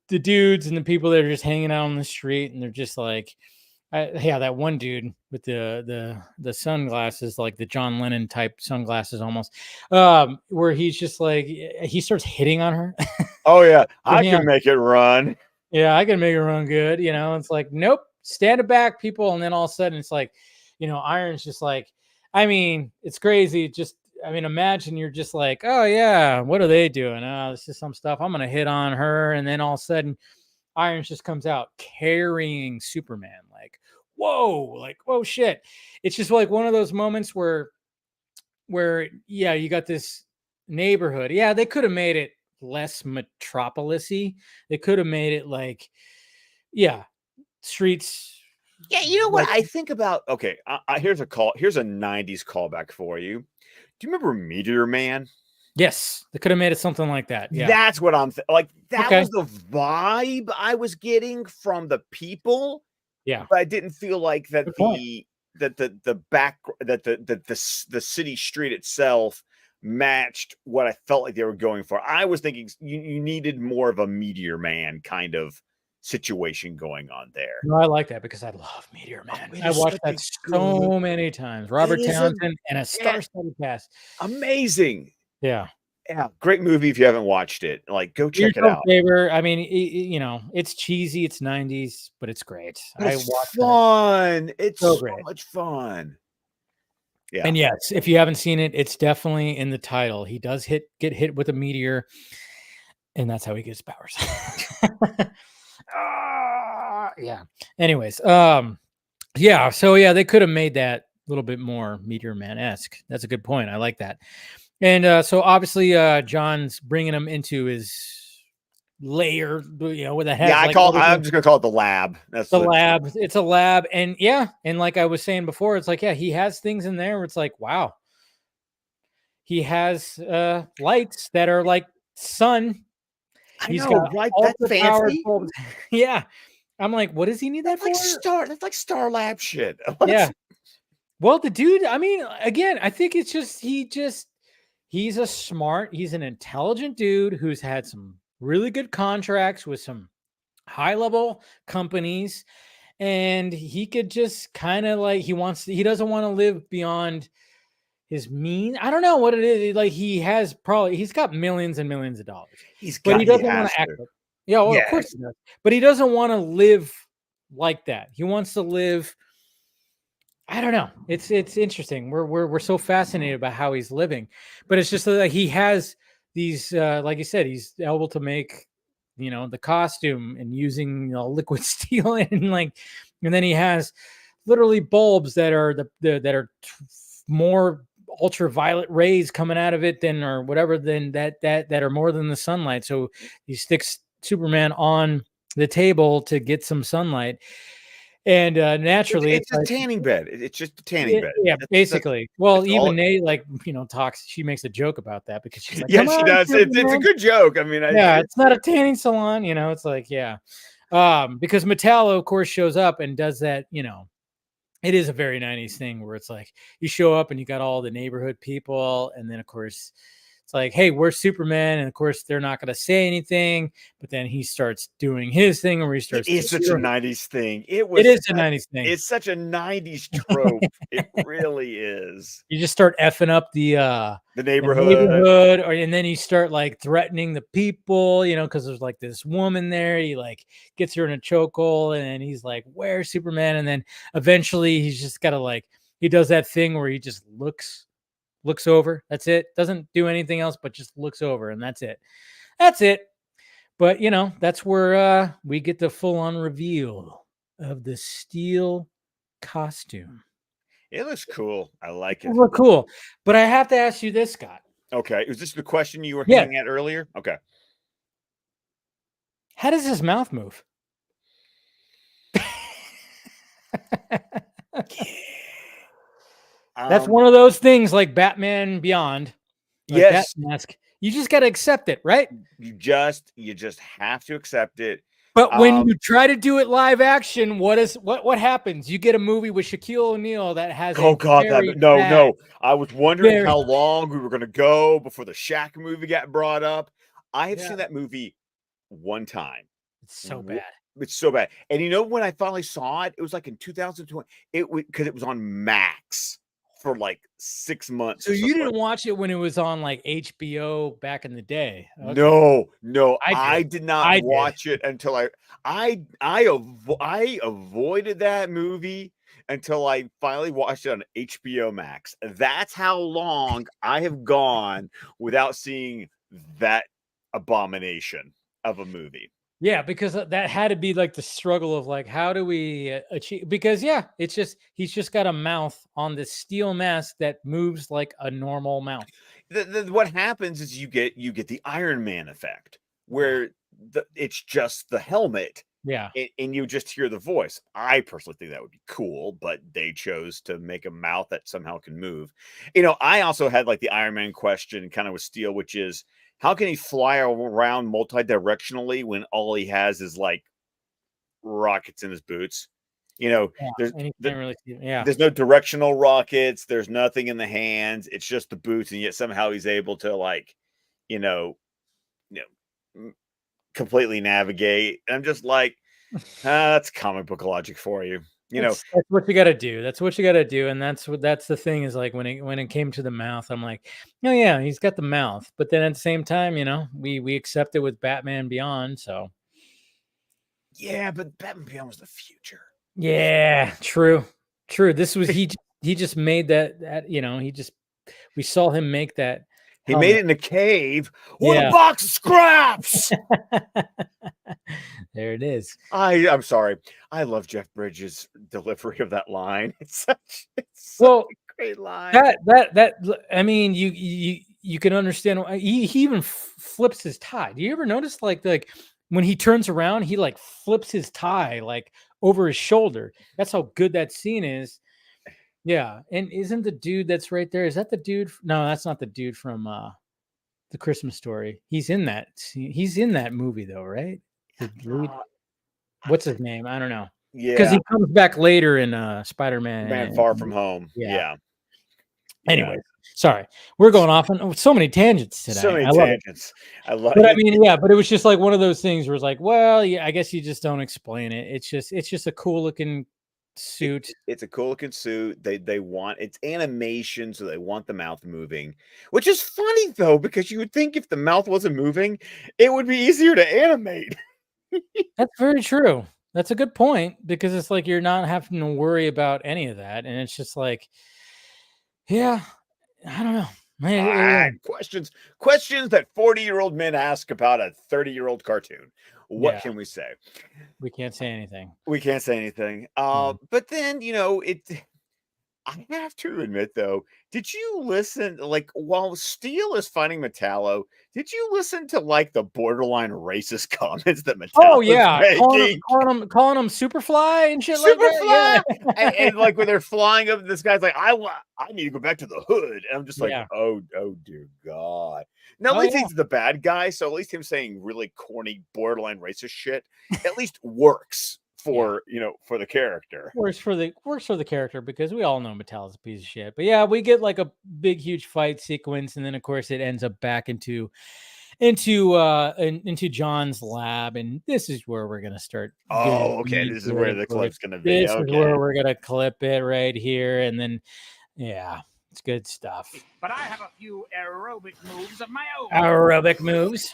dudes and the people that are just hanging out on the street, and they're just like, yeah, that one dude with the sunglasses, like the John Lennon type sunglasses almost, where he's just like, he starts hitting on her. Oh yeah, I Yeah, can make it run. yeah, I can make it run good. It's like, nope, stand it back, people. And then all of a sudden, it's like, Iron's just like, I mean, it's crazy. Just I mean, imagine you're just like, oh yeah, what are they doing? Oh, this is some stuff. I'm gonna hit on her, and then all of a sudden, Irons just comes out carrying Superman. Like whoa, shit. It's just like one of those moments where yeah, you got this neighborhood. Yeah, they could have made it less metropolis-y. They could have made it like, yeah, streets Yeah, you know what like I think about? Okay, here's a call. Here's a '90s callback for you. Do you remember Meteor Man? yes, they could have made it something like that. Yeah. That's what I'm like. That Okay. was the vibe I was getting from the people, Yeah. but I didn't feel like that Good point. the back the city street itself matched what I felt like they were going for. I was thinking you needed more of a Meteor Man kind of situation going on there. No, I like that because I love Meteor Oh, Man. it I is watched such that a good. so many times. It Robert is a Townsend and a yeah, star-studded cast. amazing. Yeah. Yeah, great movie if you haven't watched it. Like, go Do check it yourself out. a favor. I mean, it's cheesy, it's 90s, but it's great. But I it's watched that. fun. It's So so great. much fun. Yeah. And yes, if you haven't seen it, it's definitely in the title. He does get hit with a meteor, and that's how he gets powers. Yeah. Anyways, yeah. So yeah, they could have made that a little bit more Meteor Man-esque. That's a good point. I like that. And so obviously, John's bringing him into his layer, where that has like I'm everything. just gonna call it the lab. That's The the lab. It's a lab, and yeah, and like I was saying before, it's like, yeah, he has things in there where it's like, wow, he has lights that are like sun. I He's know, got right? That's ultra powered fancy. bulbs. Yeah. I'm like, what does he need that for? That's like Star Lab shit. Yeah. Well, the dude, I mean, again, I think it's just he's an intelligent dude who's had some really good contracts with some high level companies, and he could just kind of like he doesn't want to live beyond his mean. I don't know what it is. Like he's got millions and millions of dollars, but he He doesn't want has to act to. like, yeah, well, of course Yes. he does. But he doesn't want to live like that. He wants to live. I don't know. It's interesting. We're so fascinated by how he's living, but it's just that he has these, like you said, he's able to make, the costume and using, liquid steel and like, and then he has literally bulbs that are that are more ultraviolet rays coming out of it than or whatever than that are more than the sunlight. So he sticks Superman on the table to get some sunlight, and naturally it's It's a like, tanning bed. It's just a tanning yeah, bed. yeah, That's basically. Well, that's all. even Nate, like, talks. She makes a joke about that because she's like, Yeah, "Come she on, does. It's a Superman." good joke. I mean, Yeah, it's not a tanning salon. It's like, yeah, because Metallo, of course, shows up and does that. It is a very 90s thing where it's like you show up and you got all the neighborhood people, and then of course it's like, hey, we're Superman, and of course they're not going to say anything, but then he starts doing his thing where he it starts to is such a '90s thing. it is a 90s thing. It's such a '90s trope. It really is. You just start effing up The the neighborhood. neighborhood, or and then you start like threatening the people, because there's like this woman there. He like gets her in a chokehold, and then he's like, "Where's Superman?" And then eventually he's just gotta like he does that thing where he just looks over. That's it. Doesn't do anything else, but just looks over, and that's it. That's it. But that's where we get the full on reveal of the steel costume. It looks cool. I like it. Well, cool. But I have to ask you this, Scott. Okay. Was this the question you were Yes. hinting at earlier? Okay. How does his mouth move? That's Um, one of those things like Batman Beyond, like that yes, mask. You just got to accept it, right? you just have to accept it. But when Um, you try to do it live action, what happens? You get a movie with Shaquille O'Neal that has oh a god, very no, bad, no. I was wondering very how long we were gonna go before the Shaq movie got brought up. I have yeah, seen that movie one time. it's so bad. It's so bad. And you know when I finally saw it, it was like in 2020. It was because it was on Max for like 6 months So or you something. didn't watch it when it was on like HBO back in the day? Okay, No, no, I I did. did not I did. watch it until I avoided that movie until I finally watched it on HBO Max. That's how long I have gone without seeing that abomination of a movie. Yeah, because that had to be like the struggle of like, how do we achieve? Because yeah, it's just he's just got a mouth on this steel mask that moves like a normal mouth. What happens is you get the Iron Man effect, Yeah, where it's just the helmet, yeah, and you just hear the voice. I personally think that would be cool, but they chose to make a mouth that somehow can move. I also had like the Iron Man question kind of with Steel, which is how can he fly around multi-directionally when all he has is like rockets in his boots? yeah. There's And he can't really see. Yeah, there's no directional rockets. There's nothing in the hands. It's just the boots, and yet somehow he's able to like, you know, you know, completely navigate. And I'm just like, that's comic book logic for you. that's what you got to do. That's what you got to do, and that's the thing is like when it came to the mouth, I'm like, oh yeah, he's got the mouth, but then at the same time, we accept it with Batman Beyond, so. Yeah, but Batman Beyond was the future. Yeah, true. True. This was he just made that he just we saw him make that He made helmet. it in a cave with a Yeah. box of scraps. There it is. I'm sorry. I love Jeff Bridges' delivery of that line. It's such Well, a great line. that I mean, you can understand he even flips his tie. Do you ever notice like when he turns around, he like flips his tie like over his shoulder. That's how good that scene is. Yeah, and isn't the dude that's right there? Is that the dude? No, that's not the dude from the Christmas Story. He's in that movie though, right? The lead. What's his name? I don't know. Because Yeah. he comes back later in Man Spider-Man. Far From Home. Yeah. Yeah. Yeah. Anyways, sorry, we're going off on so many tangents So today. many I love it. tangents. I love But I it. mean, yeah, but it was just like one of those things where it's like, well, yeah, I guess you just don't explain it. It's just a cool looking suit. It's a cool looking suit. They want it's animation, so they want the mouth moving, which is funny though, because you would think if the mouth wasn't moving, it would be easier to animate. That's very true. That's a good point because it's like you're not having to worry about any of that, and it's just like, yeah, I don't know. Questions that 40-year-old men ask about a 30-year-old cartoon. What Yeah, can we say? we can't say anything. We can't say anything. Yeah. But then, I have to admit though, did you listen like while Steel is fighting Metallo, did you listen to like the borderline racist comments that Oh Metallo's yeah, making? calling him Superfly and shit like that. Superfly, Yeah, and like when they're flying up, this guy's like, I need to go back to the hood, and I'm just like, yeah. oh dear God. Now at Oh least yeah. he's the bad guy, so at least him saying really corny, borderline racist shit at least works Yeah. for the character. Works for the character because we all know Metallo's a piece of shit. But yeah, we get like a big huge fight sequence, and then of course it ends up back into John's lab, and this is where we're gonna start getting Oh, okay. This is into where it. the clip's gonna be. This is Okay. where we're gonna clip it right here, and then yeah, it's good stuff. But I have a few aerobic moves of my own. Aerobic moves.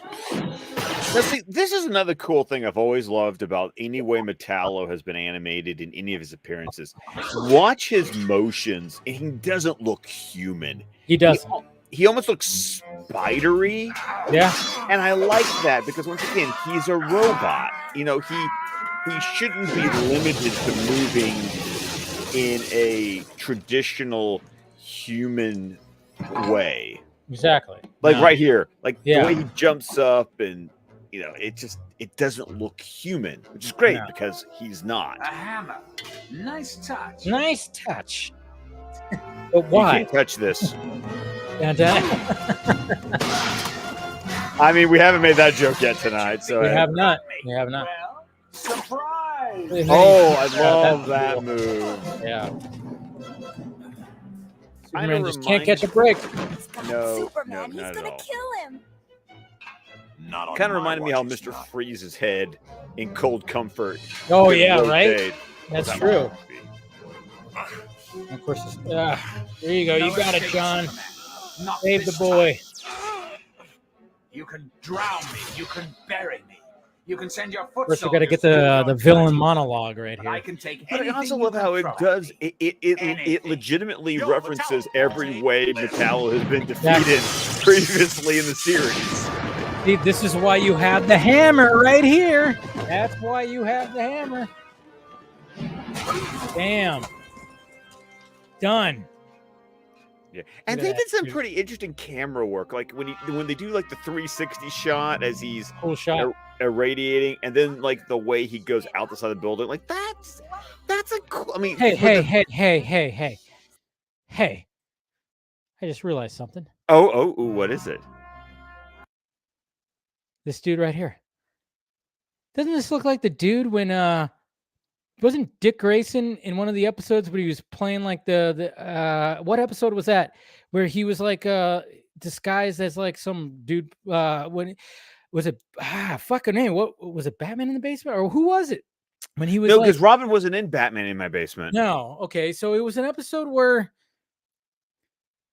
Now, see, this is another cool thing I've always loved about any way Metallo has been animated in any of his appearances. Watch his motions, and he doesn't look human. He does. He almost looks spidery, Yeah. and I like that because once again, he's a robot. He shouldn't be limited to moving in a traditional human way. Exactly. Like No. right here, like Yeah. the way he jumps up and it doesn't look human, which is great No. because he's not. A hammer. Nice touch. Nice touch. But You why? can't touch this. Da-da. I mean, we haven't made that joke yet tonight, so We have not. We have not. Well, surprise. Oh, I Yeah, love that's that cool. move. Yeah. Kinda Superman just can't reminds- catch a break. No, Superman, not he's at gonna all. kill him. Not on Kind of my reminded me how watch, it's Mr. not. Freeze's head in Cold Comfort. Oh could yeah, right. rotate. That's That true. might be. And of course, there you go. You No got it, escape, John. Superman. Not Save the this boy. time. You can drown me. You can bury me. You can send your foot First, we got to get soldiers the through villain your monologue right but I here. can take But I anything also you love can how it throw does at me. it Anything. legitimately Yo, references Metallo, every take way this. Metallo has been Exactly. defeated previously in the series. See, this is why you have the hammer right here. That's why you have the hammer. Damn. Done. Yeah, and Look they at that, did some dude. pretty interesting camera work, like when they do like the 360 shot as he's Cool shot. irradiating, and then like the way he goes out the side of the building, like that's a cool. I mean, Hey, for the hey. I just realized something. ooh, what is it? This dude right here. Doesn't this look like the dude when wasn't Dick Grayson in one of the episodes where he was playing like the what episode was that? Where he was like disguised as like some dude when was it fucking name? What was it, Batman in the basement? Or who was it? When he was No, like because Robin wasn't in Batman in my basement. no, okay, so it was an episode where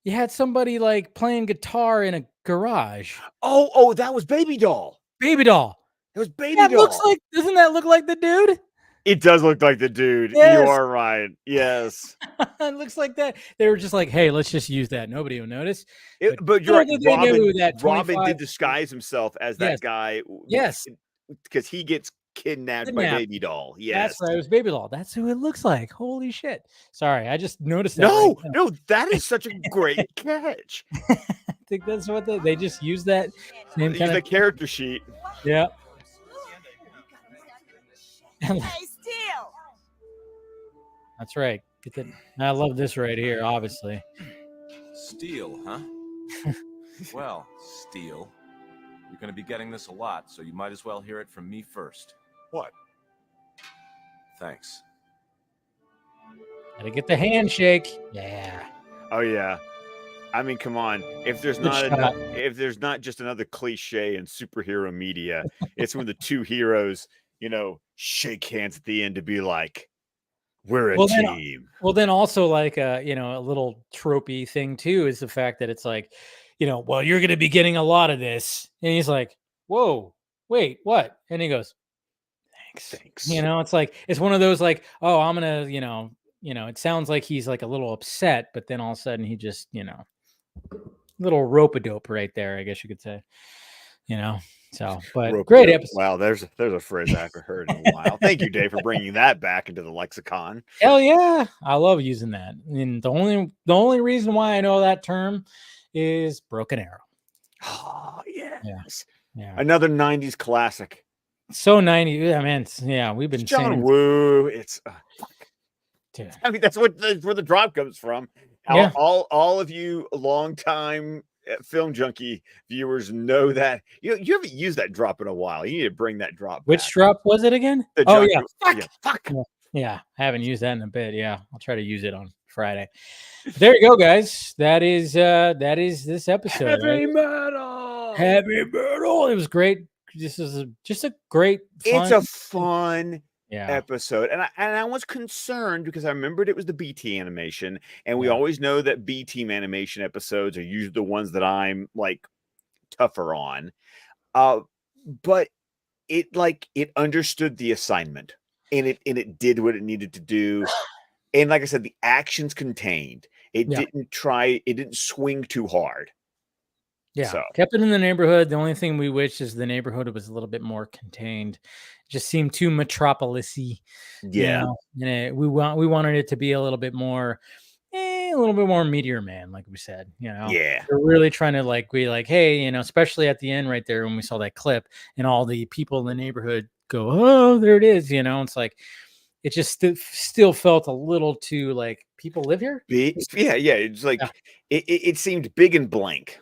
you had somebody like playing guitar in a garage. Oh, that was Baby Doll. Baby doll. It was Baby That looks Doll. like doesn't that look like the dude? It does look like the dude. You Yes. are right. Yes. It looks like that. They were just like, hey, let's just use that. Nobody will notice. But you're little right. did they know that Robin 25 did disguise himself as Yes. that guy Yes. because he gets kidnapped by Kidnapped. Baby Doll. That's Yes. right. It was Baby Doll. That's who it looks like. Holy shit. Sorry, I just noticed that. Right now. No, that is such a great catch. I think that's what they just use that same Use kind the of character sheet. yeah. Hey, Steel! That's right. I love this right here, obviously. Steel, huh? Well, Steel, you're going to be getting this a lot, so you might as well hear it from me first. What? Thanks. Gotta get the handshake. Yeah. Oh yeah. I mean, come on. If there's Good not just another cliche in superhero media, it's when the two heroes, shake hands at the end to be like, we're a team. Well, then also like a little tropey thing too is the fact that it's like, well, you're gonna be getting a lot of this. And he's like, whoa, wait, what? And he goes, Thanks. it's like it's one of those like, oh, I'm gonna, it sounds like he's like a little upset, but then all of a sudden he just, little rope-a-dope right there, I guess you could say. So but Rope great dope. episode. Wow, there's a phrase I haven't heard in a while. Thank you, Dave, for bringing that back into the lexicon. Hell yeah, I love using that. And the only reason why I know that term is Broken Arrow. Oh yes, Yeah. Another '90s classic. So 90. Yeah, man. We've been It's John saying, Woo. It's dude. I mean, that's where the drop comes from. Yeah. All of you longtime film junkie viewers know that you haven't used that drop in a while. You need to bring that drop. Which back. drop was it again? The Oh John yeah. Woo- Fuck. yeah, fuck. Yeah, I haven't used that in a bit. Yeah, I'll try to use it on Friday. There you go, guys. That is this episode. Heavy Right? metal. Heavy metal. It was great. This is just a great. It's a fun yeah. episode, and I was concerned because I remembered it was the B team animation, and we Yeah. always know that B team animation episodes are usually the ones that I'm like tougher on. But it understood the assignment, and it did what it needed to do. And like I said, the action's contained. It didn't swing too hard. Yeah, So. kept it in the neighborhood. The only thing we wish is the neighborhood was a little bit more contained. It just seemed too metropolis-y. Yeah. We wanted it to be a little bit more Meteor Man, like we said. Yeah. We're really trying to be like, hey, especially at the end right there when we saw that clip and all the people in the neighborhood go, oh, there it is. It's like it just still felt a little too like people live here. Big, yeah. It's like it seemed big and blank.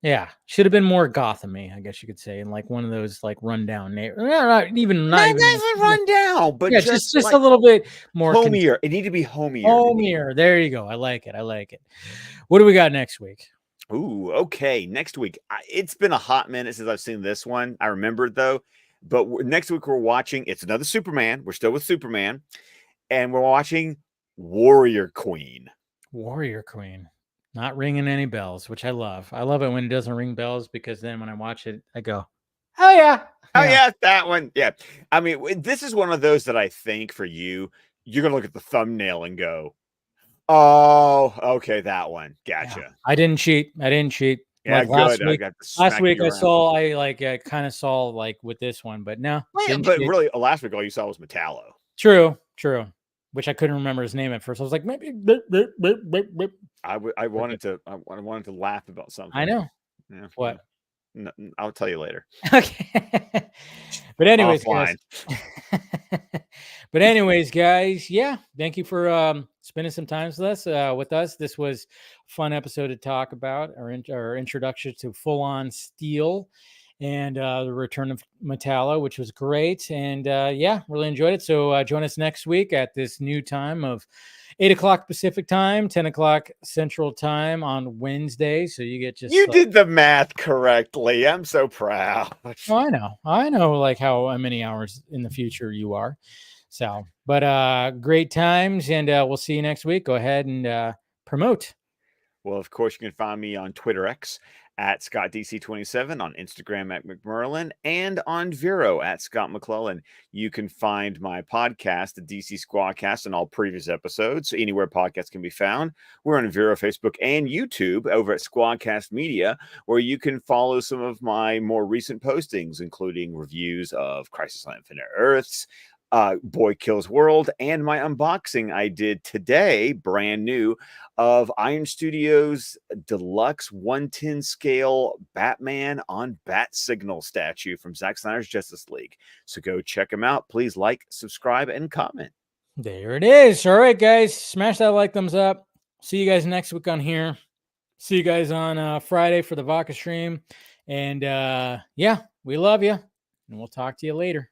Yeah, should have been more Gotham-y, I guess you could say, and like one of those like rundown not even run down, but just a little bit more homier. It needed to be homier. Homier. There you go. I like it. What do we got next week? Ooh, okay. Next week, it's been a hot minute since I've seen this one. I remember it though, but next week we're watching. It's another Superman. We're still with Superman, and we're watching Warrior Queen. Warrior Queen. Not ringing any bells, which I love. I love it when it doesn't ring bells because then when I watch it, I go, Oh yeah. Oh yeah, that one. Yeah, I mean, this is one of those that I think for you, you're gonna look at the thumbnail and go, "Oh, okay, that one. Yeah. Gotcha." I didn't cheat. Yeah, Like last good. I week. got to Last smack week you around. I kind of saw like with this one, but no, Well, yeah, didn't but cheat. really, last week all you saw was Metallo. True. Which I couldn't remember his name at first. I was like, maybe. I wanted to I wanted to laugh about something. I know. Yeah, What? I'll tell you later. Okay. But anyways, guys. Offline. But anyways, guys, yeah, thank you for spending some time with us. This was a fun episode to talk about our introduction to full on steel and the return of Metallo, which was great. And yeah, really enjoyed it. So join us next week at this new time of 8 o'clock Pacific time, 10 o'clock Central time on Wednesday. So you get You did the math correctly. I'm so proud. Oh, I know like how many hours in the future you are. So, but great times, and we'll see you next week. Go ahead and promote. Well, of course, you can find me on Twitter X at ScottDC27, on Instagram at McMerlin, and on Vero at Scott McClellan. You can find my podcast, the DC Squadcast, and all previous episodes anywhere podcasts can be found. We're on Vero, Facebook, and YouTube over at Squadcast Media, where you can follow some of my more recent postings, including reviews of Crisis on Infinite Earths, Boy Kills World, and my unboxing I did today, brand new, of Iron Studios deluxe 110 scale Batman on Bat Signal statue from Zack Snyder's Justice League. So go check them out. Please like, subscribe, and comment. There it is. All right, guys, smash that like, thumbs up. See you guys next week on here. See you guys on Friday for the Vodka stream. And yeah, we love you, and we'll talk to you later.